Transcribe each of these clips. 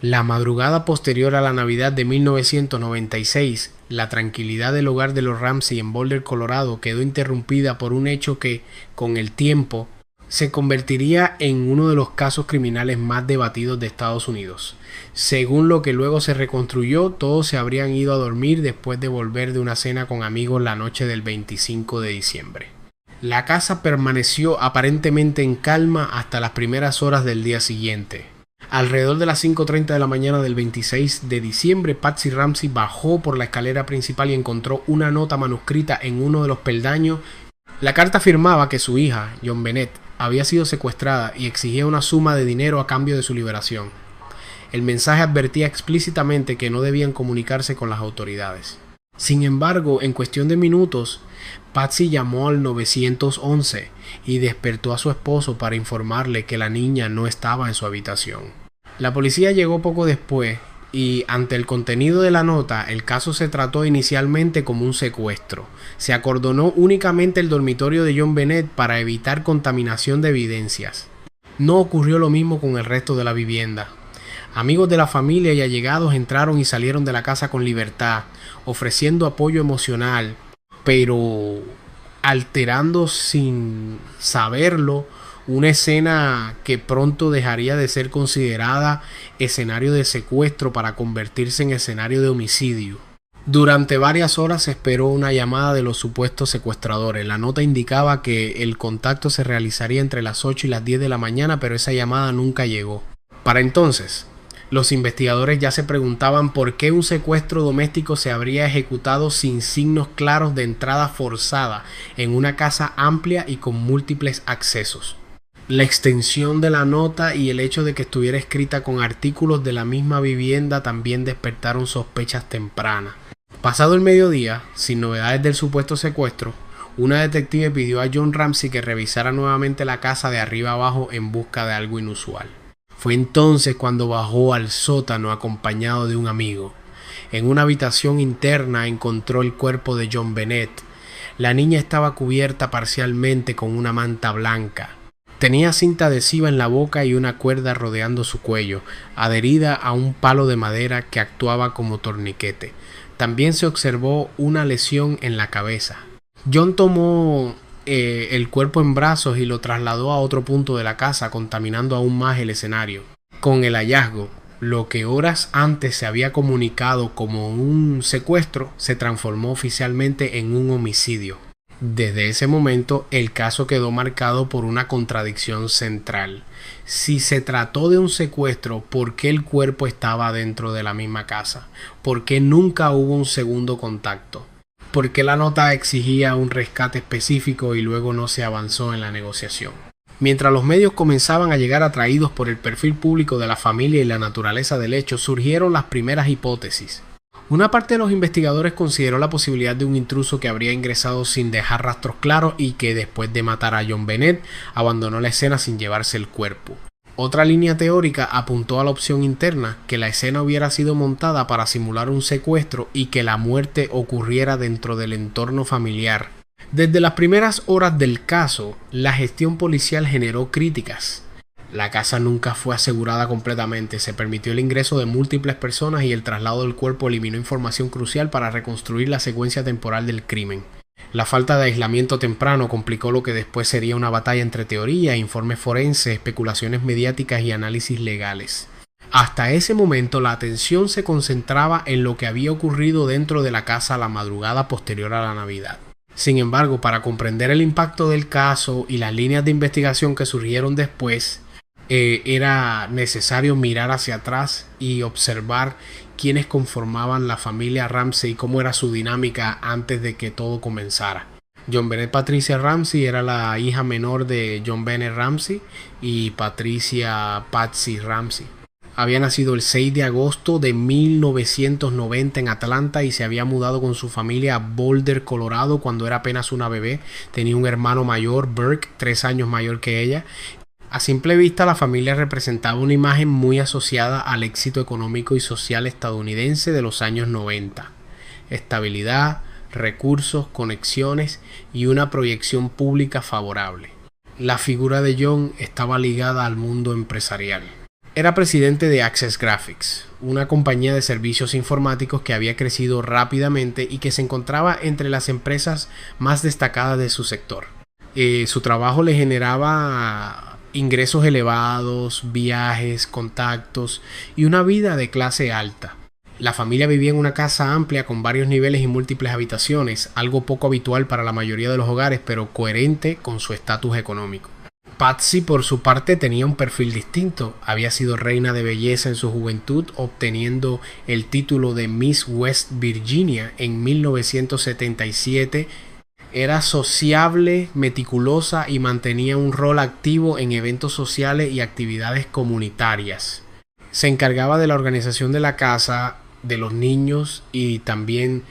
La madrugada posterior a la Navidad de 1996, la tranquilidad del hogar de los Ramsey en Boulder, Colorado, quedó interrumpida por un hecho que, con el tiempo, se convertiría en uno de los casos criminales más debatidos de Estados Unidos. Según lo que luego se reconstruyó, todos se habrían ido a dormir después de volver de una cena con amigos la noche del 25 de diciembre. La casa permaneció aparentemente en calma hasta las primeras horas del día siguiente. Alrededor de las 5:30 de la mañana del 26 de diciembre, Patsy Ramsey bajó por la escalera principal y encontró una nota manuscrita en uno de los peldaños. La carta afirmaba que su hija, John Bennett, había sido secuestrada y exigía una suma de dinero a cambio de su liberación. El mensaje advertía explícitamente que no debían comunicarse con las autoridades. Sin embargo, en cuestión de minutos, Patsy llamó al 911 y despertó a su esposo para informarle que la niña no estaba en su habitación. La policía llegó poco después y, ante el contenido de la nota, el caso se trató inicialmente como un secuestro. Se acordonó únicamente el dormitorio de John Bennett para evitar contaminación de evidencias. No ocurrió lo mismo con el resto de la vivienda. Amigos de la familia y allegados entraron y salieron de la casa con libertad, ofreciendo apoyo emocional, pero alterando sin saberlo una escena que pronto dejaría de ser considerada escenario de secuestro para convertirse en escenario de homicidio. Durante varias horas se esperó una llamada de los supuestos secuestradores. La nota indicaba que el contacto se realizaría entre las 8 y las 10 de la mañana, pero esa llamada nunca llegó. Para entonces, los investigadores ya se preguntaban por qué un secuestro doméstico se habría ejecutado sin signos claros de entrada forzada en una casa amplia y con múltiples accesos. La extensión de la nota y el hecho de que estuviera escrita con artículos de la misma vivienda también despertaron sospechas tempranas. Pasado el mediodía, sin novedades del supuesto secuestro, una detective pidió a John Ramsey que revisara nuevamente la casa de arriba abajo en busca de algo inusual. Fue entonces cuando bajó al sótano acompañado de un amigo. En una habitación interna encontró el cuerpo de John Bennett. La niña estaba cubierta parcialmente con una manta blanca. Tenía cinta adhesiva en la boca y una cuerda rodeando su cuello, adherida a un palo de madera que actuaba como torniquete. También se observó una lesión en la cabeza. John tomó el cuerpo en brazos y lo trasladó a otro punto de la casa, contaminando aún más el escenario. Con el hallazgo, lo que horas antes se había comunicado como un secuestro se transformó oficialmente en un homicidio. Desde ese momento, el caso quedó marcado por una contradicción central. Si se trató de un secuestro, ¿por qué el cuerpo estaba dentro de la misma casa? ¿Por qué nunca hubo un segundo contacto? ¿Por qué la nota exigía un rescate específico y luego no se avanzó en la negociación? Mientras los medios comenzaban a llegar atraídos por el perfil público de la familia y la naturaleza del hecho, surgieron las primeras hipótesis. Una parte de los investigadores consideró la posibilidad de un intruso que habría ingresado sin dejar rastros claros y que después de matar a John Bennett abandonó la escena sin llevarse el cuerpo. Otra línea teórica apuntó a la opción interna, que la escena hubiera sido montada para simular un secuestro y que la muerte ocurriera dentro del entorno familiar. Desde las primeras horas del caso, la gestión policial generó críticas. La casa nunca fue asegurada completamente, se permitió el ingreso de múltiples personas y el traslado del cuerpo eliminó información crucial para reconstruir la secuencia temporal del crimen. La falta de aislamiento temprano complicó lo que después sería una batalla entre teoría, informes forenses, especulaciones mediáticas y análisis legales. Hasta ese momento la atención se concentraba en lo que había ocurrido dentro de la casa la madrugada posterior a la Navidad. Sin embargo, para comprender el impacto del caso y las líneas de investigación que surgieron después, era necesario mirar hacia atrás y observar quiénes conformaban la familia Ramsey y cómo era su dinámica antes de que todo comenzara. John Bennett Patricia Ramsey era la hija menor de John Bennett Ramsey y Patricia Patsy Ramsey. Había nacido el 6 de agosto de 1990 en Atlanta y se había mudado con su familia a Boulder, Colorado cuando era apenas una bebé. Tenía un hermano mayor, Burke, 3 años mayor que ella. A simple vista, la familia representaba una imagen muy asociada al éxito económico y social estadounidense de los años 90. Estabilidad, recursos, conexiones y una proyección pública favorable. La figura de John estaba ligada al mundo empresarial. Era presidente de Access Graphics, una compañía de servicios informáticos que había crecido rápidamente y que se encontraba entre las empresas más destacadas de su sector. Su trabajo le generaba ingresos elevados, viajes, contactos y una vida de clase alta. La familia vivía en una casa amplia con varios niveles y múltiples habitaciones, algo poco habitual para la mayoría de los hogares, pero coherente con su estatus económico. Patsy, por su parte, tenía un perfil distinto. Había sido reina de belleza en su juventud, obteniendo el título de Miss West Virginia en 1977. Era sociable, meticulosa y mantenía un rol activo en eventos sociales y actividades comunitarias. Se encargaba de la organización de la casa, de los niños y también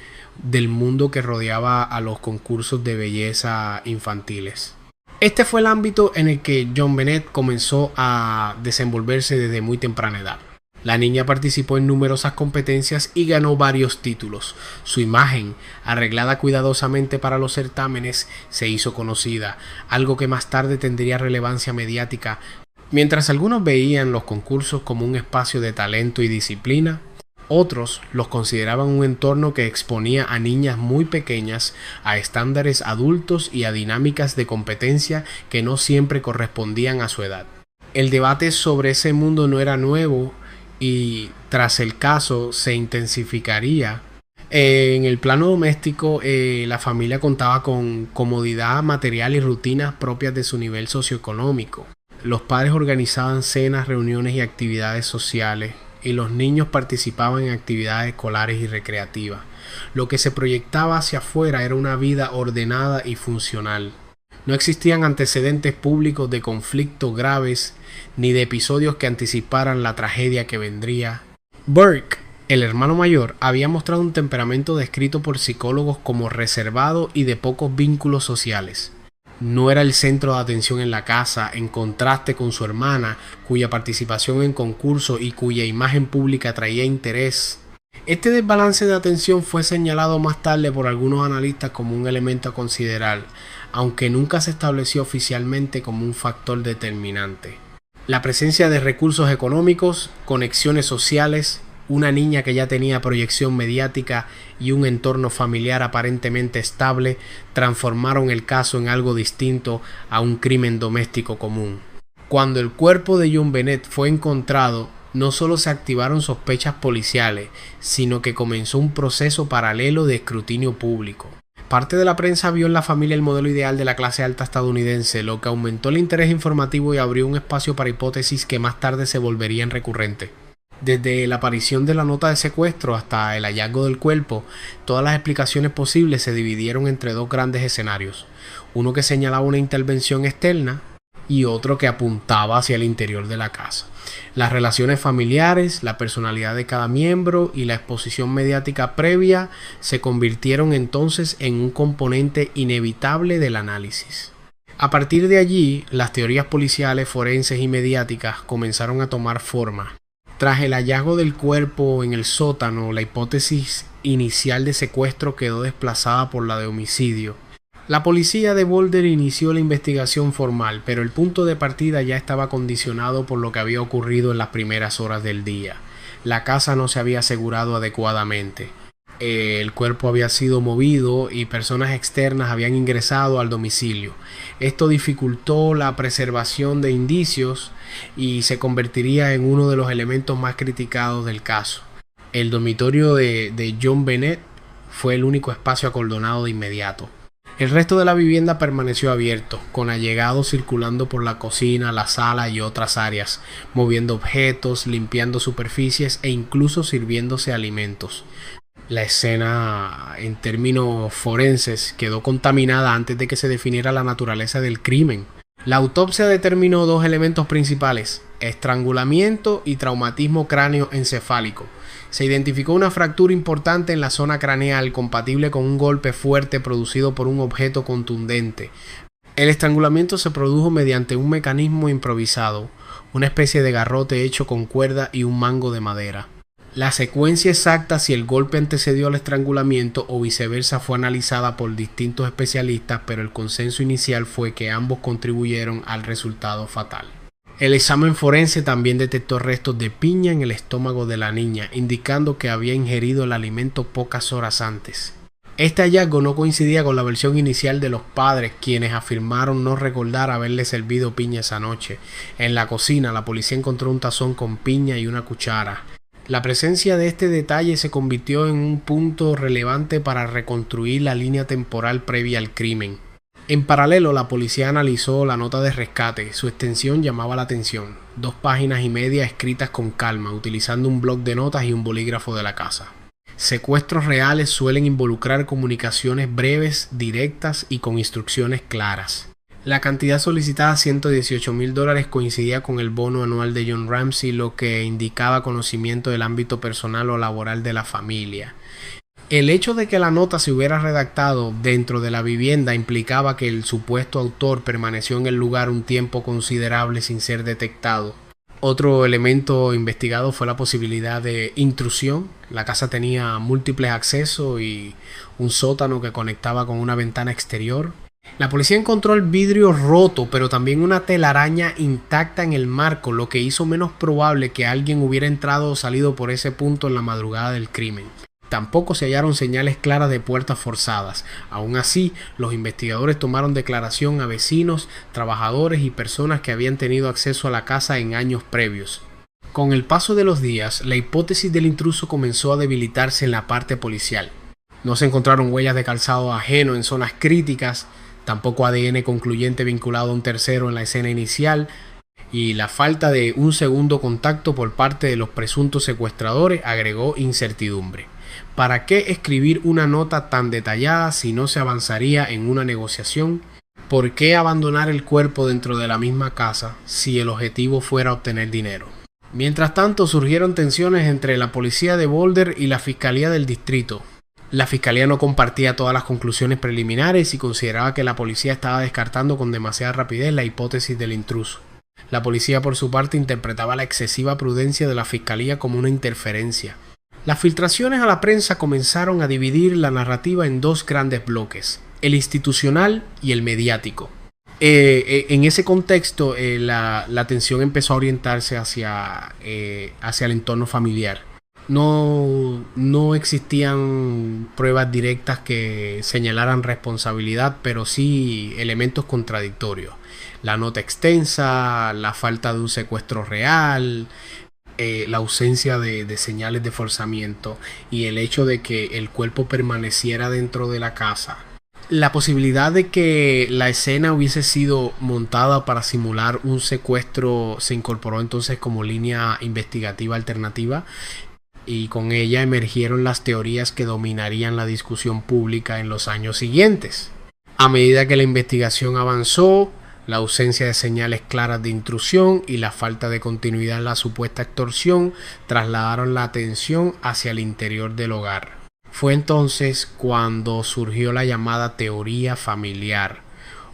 del mundo que rodeaba a los concursos de belleza infantiles. Este fue el ámbito en el que JonBenét comenzó a desenvolverse desde muy temprana edad. La niña participó en numerosas competencias y ganó varios títulos. Su imagen, arreglada cuidadosamente para los certámenes, se hizo conocida, algo que más tarde tendría relevancia mediática. Mientras algunos veían los concursos como un espacio de talento y disciplina, otros los consideraban un entorno que exponía a niñas muy pequeñas a estándares adultos y a dinámicas de competencia que no siempre correspondían a su edad. El debate sobre ese mundo no era nuevo y tras el caso se intensificaría. En el plano doméstico, la familia contaba con comodidad material y rutinas propias de su nivel socioeconómico. Los padres organizaban cenas, reuniones y actividades sociales, y los niños participaban en actividades escolares y recreativas. Lo que se proyectaba hacia afuera era una vida ordenada y funcional. No existían antecedentes públicos de conflictos graves ni de episodios que anticiparan la tragedia que vendría. Burke, el hermano mayor, había mostrado un temperamento descrito por psicólogos como reservado y de pocos vínculos sociales. No era el centro de atención en la casa, en contraste con su hermana, cuya participación en concursos y cuya imagen pública atraía interés. Este desbalance de atención fue señalado más tarde por algunos analistas como un elemento a considerar, aunque nunca se estableció oficialmente como un factor determinante. La presencia de recursos económicos, conexiones sociales, una niña que ya tenía proyección mediática y un entorno familiar aparentemente estable transformaron el caso en algo distinto a un crimen doméstico común. Cuando el cuerpo de JonBenét fue encontrado, no solo se activaron sospechas policiales, sino que comenzó un proceso paralelo de escrutinio público. Parte de la prensa vio en la familia el modelo ideal de la clase alta estadounidense, lo que aumentó el interés informativo y abrió un espacio para hipótesis que más tarde se volverían recurrentes. Desde la aparición de la nota de secuestro hasta el hallazgo del cuerpo, todas las explicaciones posibles se dividieron entre dos grandes escenarios, uno que señalaba una intervención externa y otro que apuntaba hacia el interior de la casa. Las relaciones familiares, la personalidad de cada miembro y la exposición mediática previa se convirtieron entonces en un componente inevitable del análisis. A partir de allí, las teorías policiales, forenses y mediáticas comenzaron a tomar forma. Tras el hallazgo del cuerpo en el sótano, la hipótesis inicial de secuestro quedó desplazada por la de homicidio. La policía de Boulder inició la investigación formal, pero el punto de partida ya estaba condicionado por lo que había ocurrido en las primeras horas del día. La casa no se había asegurado adecuadamente. El cuerpo había sido movido y personas externas habían ingresado al domicilio. Esto dificultó la preservación de indicios y se convertiría en uno de los elementos más criticados del caso. El dormitorio de JonBenét fue el único espacio acordonado de inmediato. El resto de la vivienda permaneció abierto, con allegados circulando por la cocina, la sala y otras áreas, moviendo objetos, limpiando superficies e incluso sirviéndose alimentos. La escena, en términos forenses, quedó contaminada antes de que se definiera la naturaleza del crimen. La autopsia determinó dos elementos principales: estrangulamiento y traumatismo cráneoencefálico. Se identificó una fractura importante en la zona craneal compatible con un golpe fuerte producido por un objeto contundente. El estrangulamiento se produjo mediante un mecanismo improvisado, una especie de garrote hecho con cuerda y un mango de madera. La secuencia exacta si el golpe antecedió al estrangulamiento o viceversa fue analizada por distintos especialistas, pero el consenso inicial fue que ambos contribuyeron al resultado fatal. El examen forense también detectó restos de piña en el estómago de la niña, indicando que había ingerido el alimento pocas horas antes. Este hallazgo no coincidía con la versión inicial de los padres, quienes afirmaron no recordar haberle servido piña esa noche. En la cocina, la policía encontró un tazón con piña y una cuchara. La presencia de este detalle se convirtió en un punto relevante para reconstruir la línea temporal previa al crimen. En paralelo, la policía analizó la nota de rescate. Su extensión llamaba la atención. 2 páginas y media escritas con calma, utilizando un bloc de notas y un bolígrafo de la casa. Secuestros reales suelen involucrar comunicaciones breves, directas y con instrucciones claras. La cantidad solicitada, $118,000, coincidía con el bono anual de John Ramsey, lo que indicaba conocimiento del ámbito personal o laboral de la familia. El hecho de que la nota se hubiera redactado dentro de la vivienda implicaba que el supuesto autor permaneció en el lugar un tiempo considerable sin ser detectado. Otro elemento investigado fue la posibilidad de intrusión. La casa tenía múltiples accesos y un sótano que conectaba con una ventana exterior. La policía encontró el vidrio roto, pero también una telaraña intacta en el marco, lo que hizo menos probable que alguien hubiera entrado o salido por ese punto en la madrugada del crimen. Tampoco se hallaron señales claras de puertas forzadas. Aún así, los investigadores tomaron declaración a vecinos, trabajadores y personas que habían tenido acceso a la casa en años previos. Con el paso de los días, la hipótesis del intruso comenzó a debilitarse en la parte policial. No se encontraron huellas de calzado ajeno en zonas críticas, tampoco ADN concluyente vinculado a un tercero en la escena inicial, y la falta de un segundo contacto por parte de los presuntos secuestradores agregó incertidumbre. ¿Para qué escribir una nota tan detallada si no se avanzaría en una negociación? ¿Por qué abandonar el cuerpo dentro de la misma casa si el objetivo fuera obtener dinero? Mientras tanto, surgieron tensiones entre la policía de Boulder y la fiscalía del distrito. La fiscalía no compartía todas las conclusiones preliminares y consideraba que la policía estaba descartando con demasiada rapidez la hipótesis del intruso. La policía, por su parte, interpretaba la excesiva prudencia de la fiscalía como una interferencia. Las filtraciones a la prensa comenzaron a dividir la narrativa en 2 grandes bloques, el institucional y el mediático. En ese contexto, la atención empezó a orientarse hacia el entorno familiar. No existían pruebas directas que señalaran responsabilidad, pero sí elementos contradictorios. La nota extensa, la falta de un secuestro real, la ausencia de señales de forzamiento y el hecho de que el cuerpo permaneciera dentro de la casa. La posibilidad de que la escena hubiese sido montada para simular un secuestro se incorporó entonces como línea investigativa alternativa, y con ella emergieron las teorías que dominarían la discusión pública en los años siguientes. A medida que la investigación avanzó, la ausencia de señales claras de intrusión y la falta de continuidad en la supuesta extorsión trasladaron la atención hacia el interior del hogar. Fue entonces cuando surgió la llamada teoría familiar,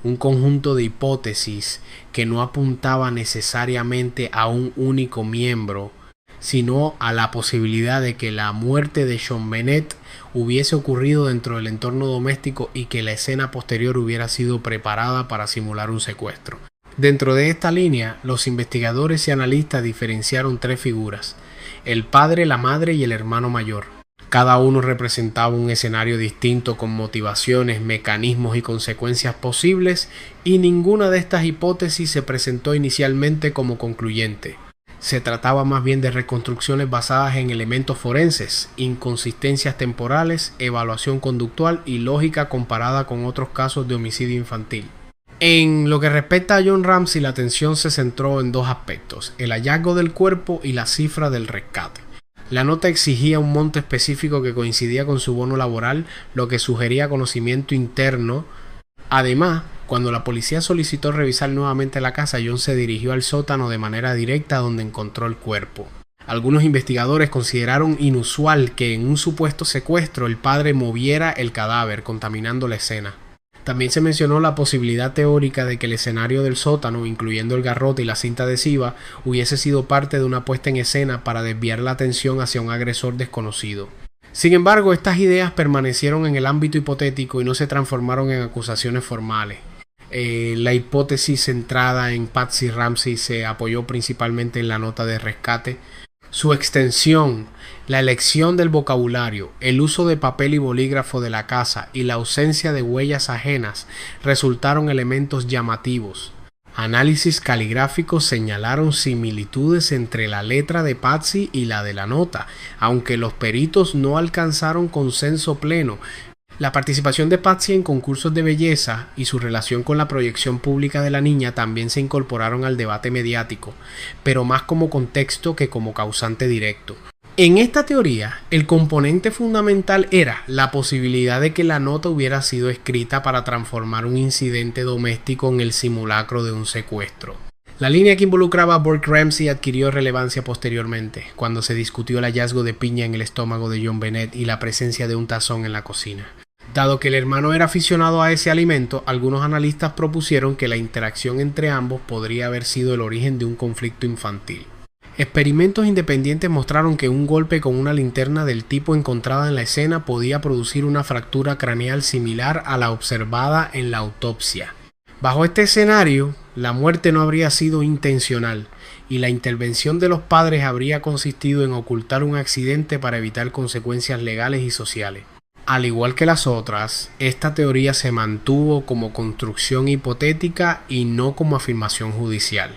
un conjunto de hipótesis que no apuntaba necesariamente a un único miembro, sino a la posibilidad de que la muerte de Sean Bennett hubiese ocurrido dentro del entorno doméstico y que la escena posterior hubiera sido preparada para simular un secuestro. Dentro de esta línea, los investigadores y analistas diferenciaron 3 figuras: el padre, la madre y el hermano mayor. Cada uno representaba un escenario distinto con motivaciones, mecanismos y consecuencias posibles, y ninguna de estas hipótesis se presentó inicialmente como concluyente. Se trataba más bien de reconstrucciones basadas en elementos forenses, inconsistencias temporales, evaluación conductual y lógica comparada con otros casos de homicidio infantil. En lo que respecta a John Ramsey, la atención se centró en 2 aspectos: el hallazgo del cuerpo y la cifra del rescate. La nota exigía un monto específico que coincidía con su bono laboral, lo que sugería conocimiento interno. Además, cuando la policía solicitó revisar nuevamente la casa, John se dirigió al sótano de manera directa, donde encontró el cuerpo. Algunos investigadores consideraron inusual que en un supuesto secuestro el padre moviera el cadáver, contaminando la escena. También se mencionó la posibilidad teórica de que el escenario del sótano, incluyendo el garrote y la cinta adhesiva, hubiese sido parte de una puesta en escena para desviar la atención hacia un agresor desconocido. Sin embargo, estas ideas permanecieron en el ámbito hipotético y no se transformaron en acusaciones formales. La hipótesis centrada en Patsy Ramsey se apoyó principalmente en la nota de rescate. Su extensión, la elección del vocabulario, el uso de papel y bolígrafo de la casa y la ausencia de huellas ajenas resultaron elementos llamativos. Análisis caligráficos señalaron similitudes entre la letra de Patsy y la de la nota, aunque los peritos no alcanzaron consenso pleno. La participación de Patsy en concursos de belleza y su relación con la proyección pública de la niña también se incorporaron al debate mediático, pero más como contexto que como causante directo. En esta teoría, el componente fundamental era la posibilidad de que la nota hubiera sido escrita para transformar un incidente doméstico en el simulacro de un secuestro. La línea que involucraba a Burke Ramsey adquirió relevancia posteriormente, cuando se discutió el hallazgo de piña en el estómago de John Bennett y la presencia de un tazón en la cocina. Dado que el hermano era aficionado a ese alimento, algunos analistas propusieron que la interacción entre ambos podría haber sido el origen de un conflicto infantil. Experimentos independientes mostraron que un golpe con una linterna del tipo encontrada en la escena podía producir una fractura craneal similar a la observada en la autopsia. Bajo este escenario, la muerte no habría sido intencional y la intervención de los padres habría consistido en ocultar un accidente para evitar consecuencias legales y sociales. Al igual que las otras, esta teoría se mantuvo como construcción hipotética y no como afirmación judicial.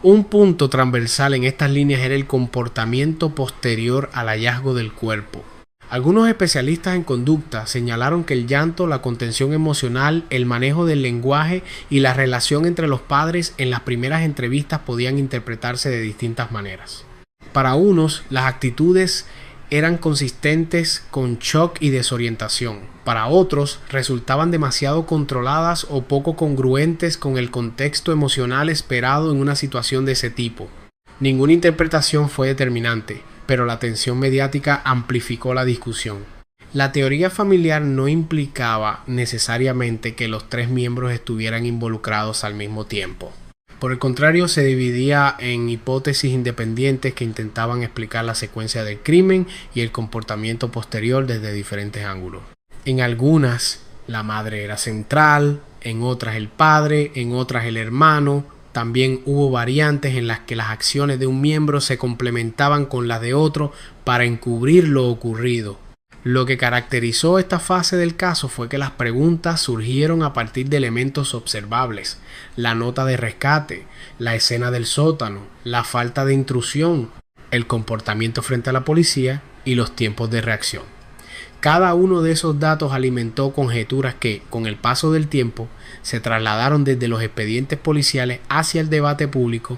Un punto transversal en estas líneas era el comportamiento posterior al hallazgo del cuerpo. Algunos especialistas en conducta señalaron que el llanto, la contención emocional, el manejo del lenguaje y la relación entre los padres en las primeras entrevistas podían interpretarse de distintas maneras. Para unos, las actitudes eran consistentes con shock y desorientación. Para otros, resultaban demasiado controladas o poco congruentes con el contexto emocional esperado en una situación de ese tipo. Ninguna interpretación fue determinante, pero la tensión mediática amplificó la discusión. La teoría familiar no implicaba necesariamente que los tres miembros estuvieran involucrados al mismo tiempo. Por el contrario, se dividía en hipótesis independientes que intentaban explicar la secuencia del crimen y el comportamiento posterior desde diferentes ángulos. En algunas, la madre era central, en otras el padre, en otras el hermano. También hubo variantes en las que las acciones de un miembro se complementaban con las de otro para encubrir lo ocurrido. Lo que caracterizó esta fase del caso fue que las preguntas surgieron a partir de elementos observables: la nota de rescate, la escena del sótano, la falta de intrusión, el comportamiento frente a la policía y los tiempos de reacción. Cada uno de esos datos alimentó conjeturas que, con el paso del tiempo, se trasladaron desde los expedientes policiales hacia el debate público,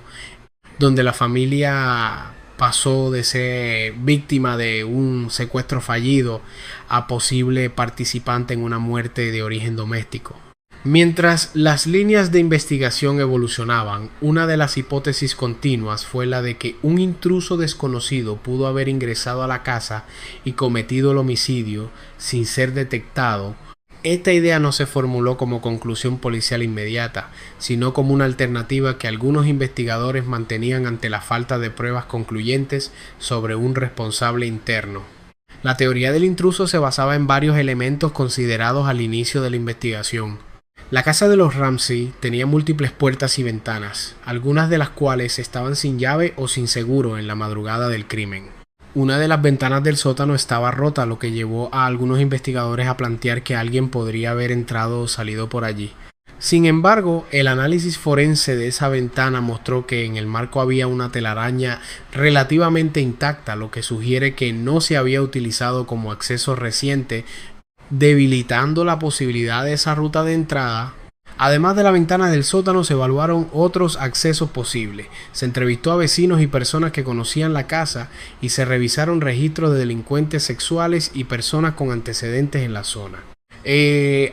donde la familia pasó de ser víctima de un secuestro fallido a posible participante en una muerte de origen doméstico. Mientras las líneas de investigación evolucionaban, una de las hipótesis continuas fue la de que un intruso desconocido pudo haber ingresado a la casa y cometido el homicidio sin ser detectado. Esta idea no se formuló como conclusión policial inmediata, sino como una alternativa que algunos investigadores mantenían ante la falta de pruebas concluyentes sobre un responsable interno. La teoría del intruso se basaba en varios elementos considerados al inicio de la investigación. La casa de los Ramsey tenía múltiples puertas y ventanas, algunas de las cuales estaban sin llave o sin seguro en la madrugada del crimen. Una de las ventanas del sótano estaba rota, lo que llevó a algunos investigadores a plantear que alguien podría haber entrado o salido por allí. Sin embargo, el análisis forense de esa ventana mostró que en el marco había una telaraña relativamente intacta, lo que sugiere que no se había utilizado como acceso reciente, debilitando la posibilidad de esa ruta de entrada. Además de la ventana del sótano, se evaluaron otros accesos posibles. Se entrevistó a vecinos y personas que conocían la casa y se revisaron registros de delincuentes sexuales y personas con antecedentes en la zona.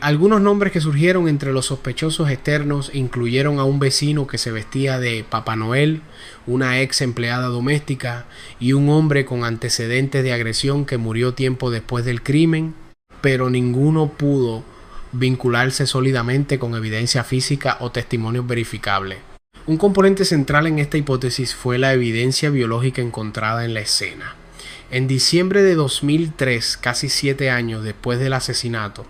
Algunos nombres que surgieron entre los sospechosos externos incluyeron a un vecino que se vestía de Papá Noel, una ex empleada doméstica y un hombre con antecedentes de agresión que murió tiempo después del crimen, pero ninguno pudo vincularse sólidamente con evidencia física o testimonios verificables. Un componente central en esta hipótesis fue la evidencia biológica encontrada en la escena. En diciembre de 2003, casi 7 años después del asesinato,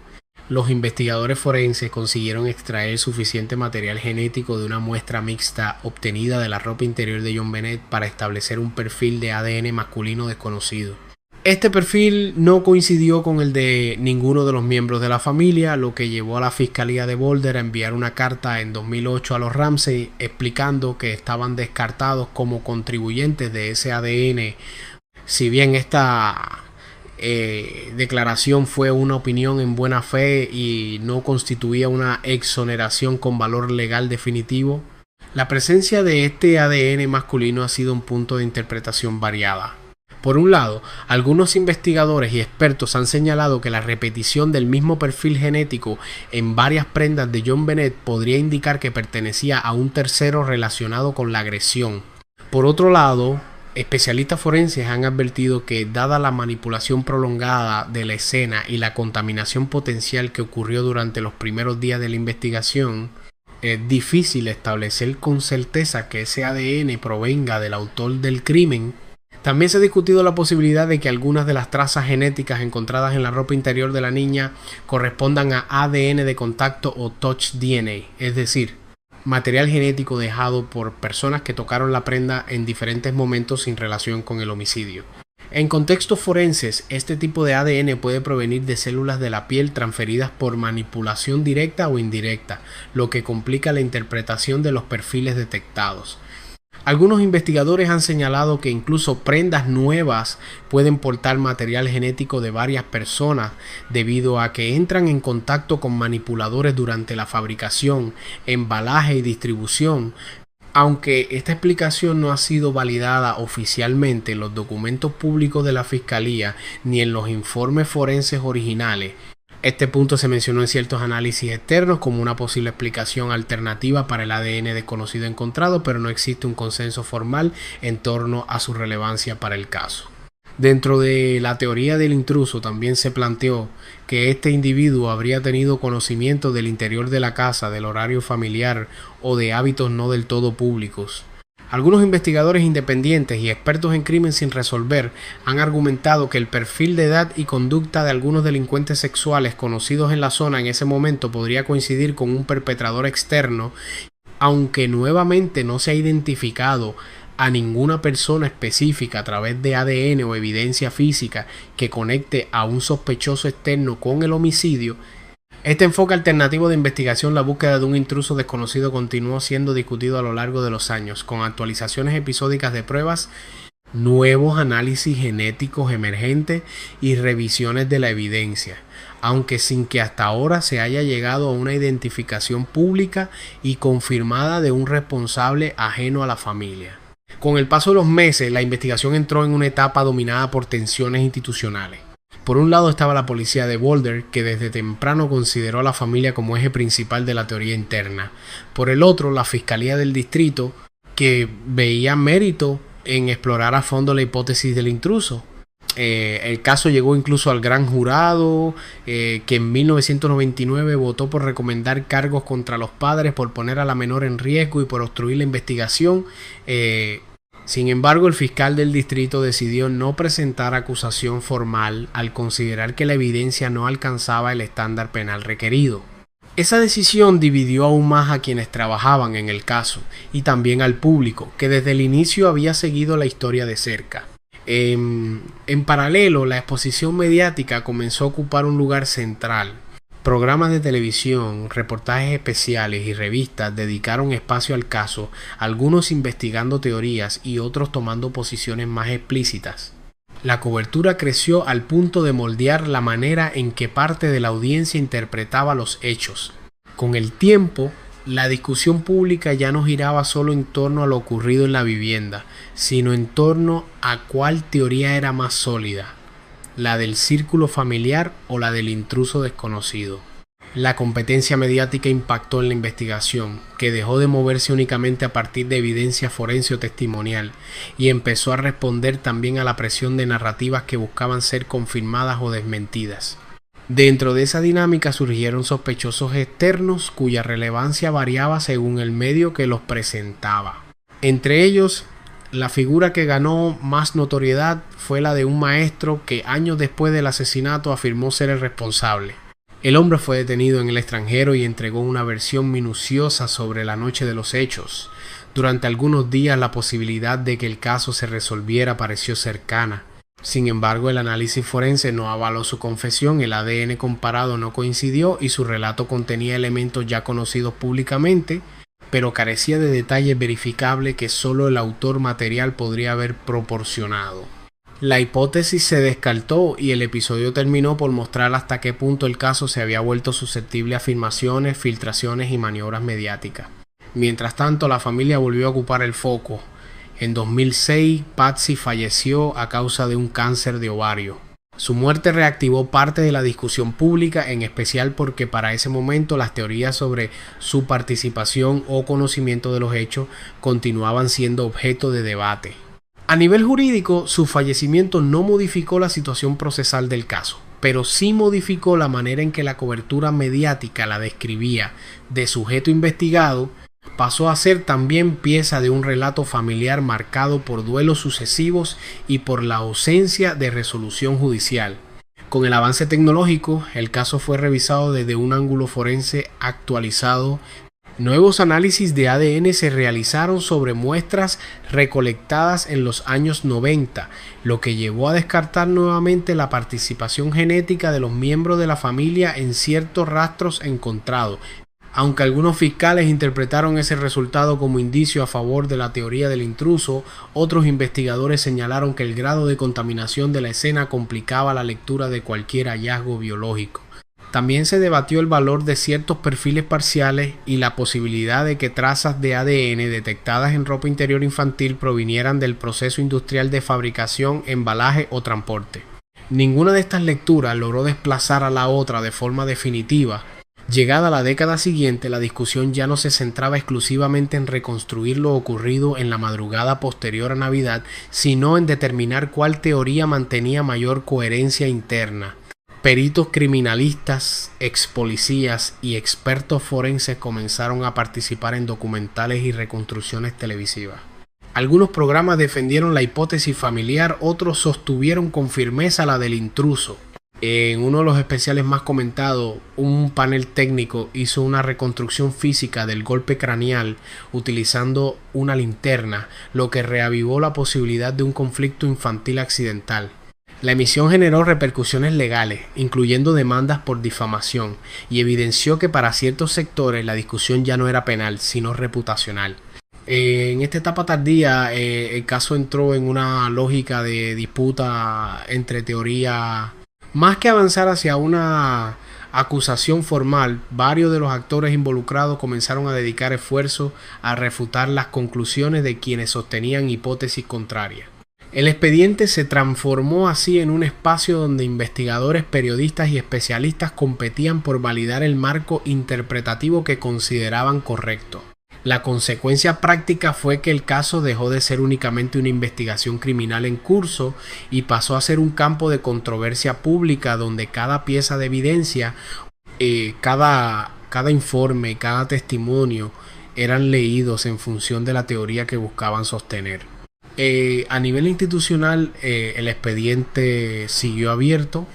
Los investigadores forenses consiguieron extraer suficiente material genético de una muestra mixta obtenida de la ropa interior de John Bennett para establecer un perfil de ADN masculino desconocido. Este perfil no coincidió con el de ninguno de los miembros de la familia, lo que llevó a la Fiscalía de Boulder a enviar una carta en 2008 a los Ramsey explicando que estaban descartados como contribuyentes de ese ADN. Si bien esta declaración fue una opinión en buena fe y no constituía una exoneración con valor legal definitivo, la presencia de este ADN masculino ha sido un punto de interpretación variada. Por un lado, algunos investigadores y expertos han señalado que la repetición del mismo perfil genético en varias prendas de John Bennett podría indicar que pertenecía a un tercero relacionado con la agresión. Por otro lado, especialistas forenses han advertido que, dada la manipulación prolongada de la escena y la contaminación potencial que ocurrió durante los primeros días de la investigación, es difícil establecer con certeza que ese ADN provenga del autor del crimen. También se ha discutido la posibilidad de que algunas de las trazas genéticas encontradas en la ropa interior de la niña correspondan a ADN de contacto o touch DNA, es decir, material genético dejado por personas que tocaron la prenda en diferentes momentos sin relación con el homicidio. En contextos forenses, este tipo de ADN puede provenir de células de la piel transferidas por manipulación directa o indirecta, lo que complica la interpretación de los perfiles detectados. Algunos investigadores han señalado que incluso prendas nuevas pueden portar material genético de varias personas debido a que entran en contacto con manipuladores durante la fabricación, embalaje y distribución. Aunque esta explicación no ha sido validada oficialmente en los documentos públicos de la Fiscalía ni en los informes forenses originales, este punto se mencionó en ciertos análisis externos como una posible explicación alternativa para el ADN desconocido encontrado, pero no existe un consenso formal en torno a su relevancia para el caso. Dentro de la teoría del intruso también se planteó que este individuo habría tenido conocimiento del interior de la casa, del horario familiar o de hábitos no del todo públicos. Algunos investigadores independientes y expertos en crimen sin resolver han argumentado que el perfil de edad y conducta de algunos delincuentes sexuales conocidos en la zona en ese momento podría coincidir con un perpetrador externo, aunque nuevamente no se ha identificado a ninguna persona específica a través de ADN o evidencia física que conecte a un sospechoso externo con el homicidio. Este enfoque alternativo de investigación, la búsqueda de un intruso desconocido, continuó siendo discutido a lo largo de los años, con actualizaciones episódicas de pruebas, nuevos análisis genéticos emergentes y revisiones de la evidencia, aunque sin que hasta ahora se haya llegado a una identificación pública y confirmada de un responsable ajeno a la familia. Con el paso de los meses, la investigación entró en una etapa dominada por tensiones institucionales. Por un lado estaba la policía de Boulder, que desde temprano consideró a la familia como eje principal de la teoría interna. Por el otro, la Fiscalía del Distrito, que veía mérito en explorar a fondo la hipótesis del intruso. El caso llegó incluso al gran jurado, que en 1999 votó por recomendar cargos contra los padres por poner a la menor en riesgo y por obstruir la investigación. Sin embargo, el fiscal del distrito decidió no presentar acusación formal al considerar que la evidencia no alcanzaba el estándar penal requerido. Esa decisión dividió aún más a quienes trabajaban en el caso y también al público, que desde el inicio había seguido la historia de cerca. En paralelo, la exposición mediática comenzó a ocupar un lugar central. Programas de televisión, reportajes especiales y revistas dedicaron espacio al caso, algunos investigando teorías y otros tomando posiciones más explícitas. La cobertura creció al punto de moldear la manera en que parte de la audiencia interpretaba los hechos. Con el tiempo, la discusión pública ya no giraba solo en torno a lo ocurrido en la vivienda, sino en torno a cuál teoría era más sólida, la del círculo familiar o la del intruso desconocido. La competencia mediática impactó en la investigación, que dejó de moverse únicamente a partir de evidencia forense o testimonial, y empezó a responder también a la presión de narrativas que buscaban ser confirmadas o desmentidas. Dentro de esa dinámica surgieron sospechosos externos cuya relevancia variaba según el medio que los presentaba. Entre ellos, la figura que ganó más notoriedad fue la de un maestro que años después del asesinato afirmó ser el responsable. El hombre fue detenido en el extranjero y entregó una versión minuciosa sobre la noche de los hechos. Durante algunos días la posibilidad de que el caso se resolviera pareció cercana. Sin embargo, el análisis forense no avaló su confesión, el ADN comparado no coincidió y su relato contenía elementos ya conocidos públicamente, pero carecía de detalles verificables que solo el autor material podría haber proporcionado. La hipótesis se descartó y el episodio terminó por mostrar hasta qué punto el caso se había vuelto susceptible a afirmaciones, filtraciones y maniobras mediáticas. Mientras tanto, la familia volvió a ocupar el foco. En 2006, Patsy falleció a causa de un cáncer de ovario. Su muerte reactivó parte de la discusión pública, en especial porque para ese momento las teorías sobre su participación o conocimiento de los hechos continuaban siendo objeto de debate. A nivel jurídico, su fallecimiento no modificó la situación procesal del caso, pero sí modificó la manera en que la cobertura mediática la describía de sujeto investigado. Pasó a ser también pieza de un relato familiar marcado por duelos sucesivos y por la ausencia de resolución judicial. Con el avance tecnológico, el caso fue revisado desde un ángulo forense actualizado. Nuevos análisis de ADN se realizaron sobre muestras recolectadas en los años 90, lo que llevó a descartar nuevamente la participación genética de los miembros de la familia en ciertos rastros encontrados. Aunque algunos fiscales interpretaron ese resultado como indicio a favor de la teoría del intruso, otros investigadores señalaron que el grado de contaminación de la escena complicaba la lectura de cualquier hallazgo biológico. También se debatió el valor de ciertos perfiles parciales y la posibilidad de que trazas de ADN detectadas en ropa interior infantil provinieran del proceso industrial de fabricación, embalaje o transporte. Ninguna de estas lecturas logró desplazar a la otra de forma definitiva. Llegada la década siguiente, la discusión ya no se centraba exclusivamente en reconstruir lo ocurrido en la madrugada posterior a Navidad, sino en determinar cuál teoría mantenía mayor coherencia interna. Peritos criminalistas, ex policías y expertos forenses comenzaron a participar en documentales y reconstrucciones televisivas. Algunos programas defendieron la hipótesis familiar, otros sostuvieron con firmeza la del intruso. En uno de los especiales más comentados, un panel técnico hizo una reconstrucción física del golpe craneal utilizando una linterna, lo que reavivó la posibilidad de un conflicto infantil accidental. La emisión generó repercusiones legales, incluyendo demandas por difamación, y evidenció que para ciertos sectores la discusión ya no era penal, sino reputacional. En esta etapa tardía, el caso entró en una lógica de disputa entre teorías. Más que avanzar hacia una acusación formal, varios de los actores involucrados comenzaron a dedicar esfuerzos a refutar las conclusiones de quienes sostenían hipótesis contrarias. El expediente se transformó así en un espacio donde investigadores, periodistas y especialistas competían por validar el marco interpretativo que consideraban correcto. La consecuencia práctica fue que el caso dejó de ser únicamente una investigación criminal en curso y pasó a ser un campo de controversia pública donde cada pieza de evidencia, cada informe, cada testimonio eran leídos en función de la teoría que buscaban sostener. A nivel institucional, el expediente siguió abierto.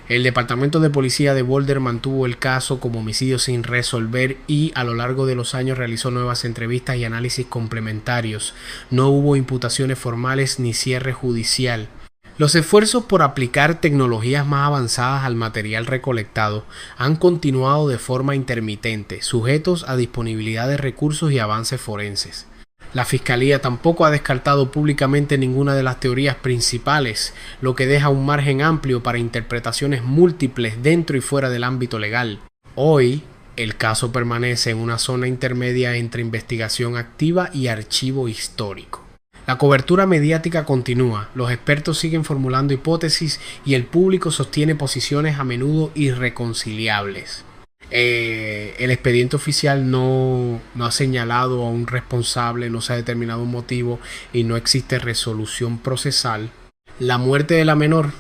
El Departamento de Policía de Boulder mantuvo el caso como homicidio sin resolver y a lo largo de los años realizó nuevas entrevistas y análisis complementarios. No hubo imputaciones formales ni cierre judicial. Los esfuerzos por aplicar tecnologías más avanzadas al material recolectado han continuado de forma intermitente, sujetos a disponibilidad de recursos y avances forenses. La Fiscalía tampoco ha descartado públicamente ninguna de las teorías principales, lo que deja un margen amplio para interpretaciones múltiples dentro y fuera del ámbito legal. Hoy, el caso permanece en una zona intermedia entre investigación activa y archivo histórico. La cobertura mediática continúa, los expertos siguen formulando hipótesis y el público sostiene posiciones a menudo irreconciliables. El expediente oficial no ha señalado a un responsable, no se ha determinado un motivo y no existe resolución procesal. La muerte de la menor,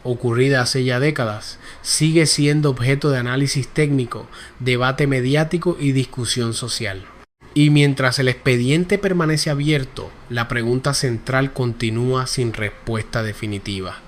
ocurrida hace ya décadas, sigue siendo objeto de análisis técnico, debate mediático y discusión social. Y mientras el expediente permanece abierto, la pregunta central continúa sin respuesta definitiva.